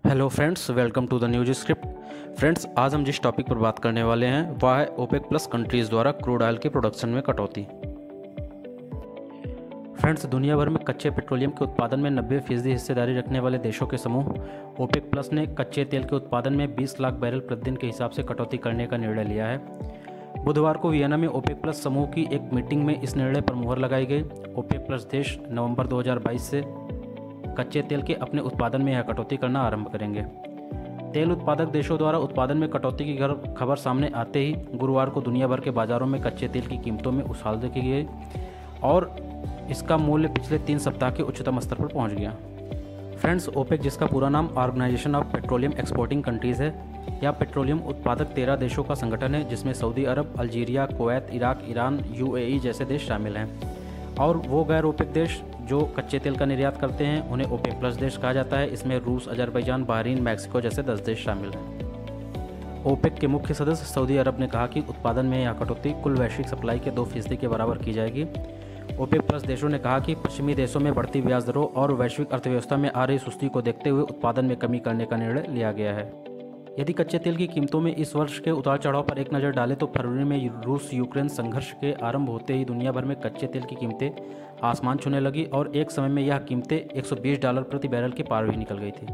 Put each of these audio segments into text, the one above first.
Hello friends, welcome to the news script. Friends, आज हम जिस टॉपिक पर बात करने वाले हैं वह है ओपेक प्लस कंट्रीज़ द्वारा क्रूड ऑयल के प्रोडक्शन में कटौती। फ्रेंड्स, दुनिया भर में कच्चे पेट्रोलियम के उत्पादन में 90% हिस्सेदारी रखने वाले देशों के समूह ओपेक प्लस ने कच्चे तेल के उत्पादन में 20 लाख बैरल प्रतिदिन के हिसाब से कटौती करने का निर्णय लिया है। बुधवार को वियना में ओपेक प्लस समूह की एक मीटिंग में इस निर्णय पर मुहर लगाई गई। ओपेक प्लस देश नवंबर 2022 से कच्चे तेल के अपने उत्पादन में यह कटौती करना आरंभ करेंगे। तेल उत्पादक देशों द्वारा उत्पादन में कटौती की खबर सामने आते ही गुरुवार को दुनिया भर के बाजारों में कच्चे तेल की कीमतों में उछाल देखी गई और इसका मूल्य पिछले 3 सप्ताह के उच्चतम स्तर पर पहुंच गया। फ्रेंड्स, ओपेक, जिसका पूरा नाम organisation of petroleum exporting countries है, यह पेट्रोलियम उत्पादक 13 देशों का संगठन है जिसमें सऊदी अरब, Algeria, Kuwait, Iraq, Iran, UAE जैसे देश शामिल हैं। और वो गैर ओपेक देश जो कच्चे तेल का निर्यात करते हैं उन्हें ओपेक प्लस देश कहा जाता है। इसमें रूस, अजरबैजान, बहरीन, मैक्सिको जैसे 10 देश शामिल हैं। ओपेक के मुख्य सदस्य सऊदी अरब ने कहा कि उत्पादन में यह कटौती कुल वैश्विक सप्लाई के 2% के बराबर की जाएगी। ओपेक प्लस देशों ने कहा कि पश्चिमी देशों में बढ़ती ब्याज दरों और वैश्विक अर्थव्यवस्था में आ रही सुस्ती को देखते हुए उत्पादन में कमी करने का निर्णय लिया गया है। यदि कच्चे तेल की कीमतों में इस वर्ष के उतार चढ़ाव पर एक नज़र डालें तो फरवरी में रूस यूक्रेन संघर्ष के आरंभ होते ही दुनिया भर में कच्चे तेल की कीमतें आसमान छूने लगी और एक समय में यह कीमतें $120 प्रति बैरल के पार भी निकल गई थी।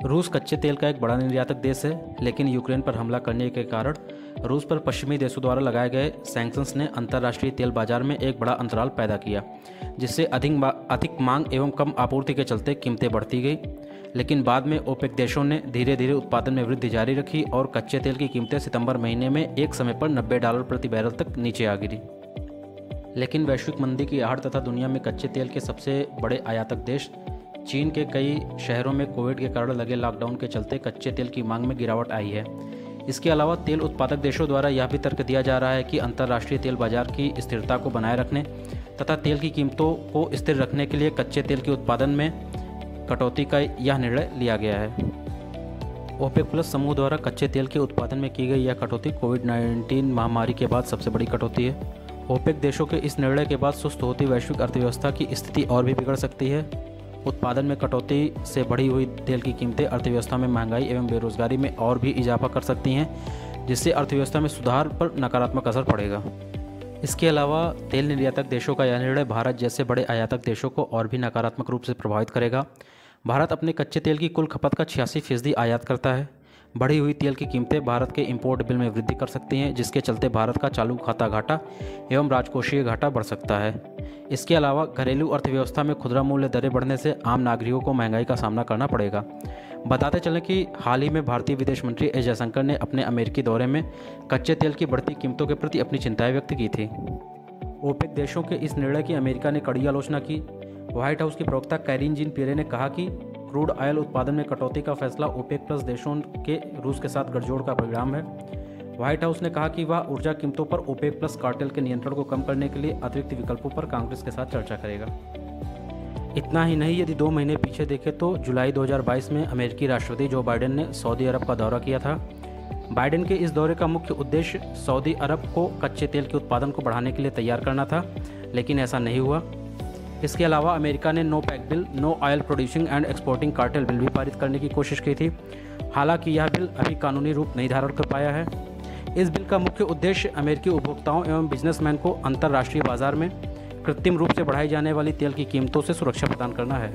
रूस कच्चे तेल का एक बड़ा निर्यातक देश है, लेकिन यूक्रेन पर हमला करने के कारण रूस पर पश्चिमी देशों द्वारा लगाए गए सैंक्शंस ने अंतर्राष्ट्रीय तेल बाजार में एक बड़ा अंतराल पैदा किया, जिससे अधिक मांग एवं कम आपूर्ति के चलते कीमतें बढ़ती गई। लेकिन बाद में ओपेक देशों ने धीरे धीरे उत्पादन में वृद्धि जारी रखी और कच्चे तेल की कीमतें सितंबर महीने में एक समय पर $90 प्रति बैरल तक नीचे आ गिरी। लेकिन वैश्विक मंदी की आहट तथा दुनिया में कच्चे तेल के सबसे बड़े आयातक देश चीन के कई शहरों में कोविड के कारण लगे लॉकडाउन के चलते कच्चे तेल की मांग में गिरावट आई है। इसके अलावा तेल उत्पादक देशों द्वारा यह भी तर्क दिया जा रहा है कि अंतर्राष्ट्रीय तेल बाजार की स्थिरता को बनाए रखने तथा तेल की कीमतों को स्थिर रखने के लिए कच्चे तेल के उत्पादन में कटौती का यह निर्णय लिया गया है। ओपेक प्लस समूह द्वारा कच्चे तेल के उत्पादन में की गई यह कटौती कोविड-19 महामारी के बाद सबसे बड़ी कटौती है। ओपेक देशों के इस निर्णय के बाद सुस्त होती वैश्विक अर्थव्यवस्था की स्थिति और भी बिगड़ सकती है। उत्पादन में कटौती से बढ़ी हुई तेल की कीमतें अर्थव्यवस्था में महंगाई एवं बेरोजगारी में और भी इजाफा कर सकती हैं, जिससे अर्थव्यवस्था में सुधार पर नकारात्मक असर पड़ेगा। इसके अलावा तेल निर्यातक देशों का यह निर्णय भारत जैसे बड़े आयातक देशों को और भी नकारात्मक रूप से प्रभावित करेगा। भारत अपने कच्चे तेल की कुल खपत का 86% आयात करता है। बढ़ी हुई तेल की कीमतें भारत के इंपोर्ट बिल में वृद्धि कर सकती हैं, जिसके चलते भारत का चालू खाता घाटा एवं राजकोषीय घाटा बढ़ सकता है। इसके अलावा घरेलू अर्थव्यवस्था में खुदरा मूल्य दरें बढ़ने से आम नागरिकों को महंगाई का सामना करना पड़ेगा। बताते चलें कि हाल ही में भारतीय विदेश मंत्री एस जयशंकर ने अपने अमेरिकी दौरे में कच्चे तेल की बढ़ती कीमतों के प्रति अपनी चिंताएं व्यक्त की थी। ओपेक देशों के इस निर्णय की अमेरिका ने कड़ी आलोचना की। व्हाइट हाउस की प्रवक्ता कैरीन जीन पियरे ने कहा कि क्रूड ऑयल उत्पादन में कटौती का फैसला ओपेक प्लस देशों के रूस के साथ गठजोड़ का परिणाम है। व्हाइट हाउस ने कहा कि वह ऊर्जा कीमतों पर ओपेक प्लस कार्टेल के नियंत्रण को कम करने के लिए अतिरिक्त विकल्पों पर कांग्रेस के साथ चर्चा करेगा। इतना ही नहीं, यदि 2 महीने पीछे देखें तो जुलाई 2022 में अमेरिकी राष्ट्रपति जो बाइडेन ने सऊदी अरब का दौरा किया था। बाइडेन के इस दौरे का मुख्य उद्देश्य सऊदी अरब को कच्चे तेल के उत्पादन को बढ़ाने के लिए तैयार करना था, लेकिन ऐसा नहीं हुआ। इसके अलावा अमेरिका ने NOPEC bill, no oil producing and exporting cartel bill भी पारित करने की कोशिश की थी। हालांकि यह बिल अभी कानूनी रूप नहीं धारण कर पाया है। इस बिल का मुख्य उद्देश्य अमेरिकी उपभोक्ताओं एवं बिजनेसमैन को अंतर्राष्ट्रीय बाजार में कृत्रिम रूप से बढ़ाई जाने वाली तेल की कीमतों से सुरक्षा प्रदान करना है।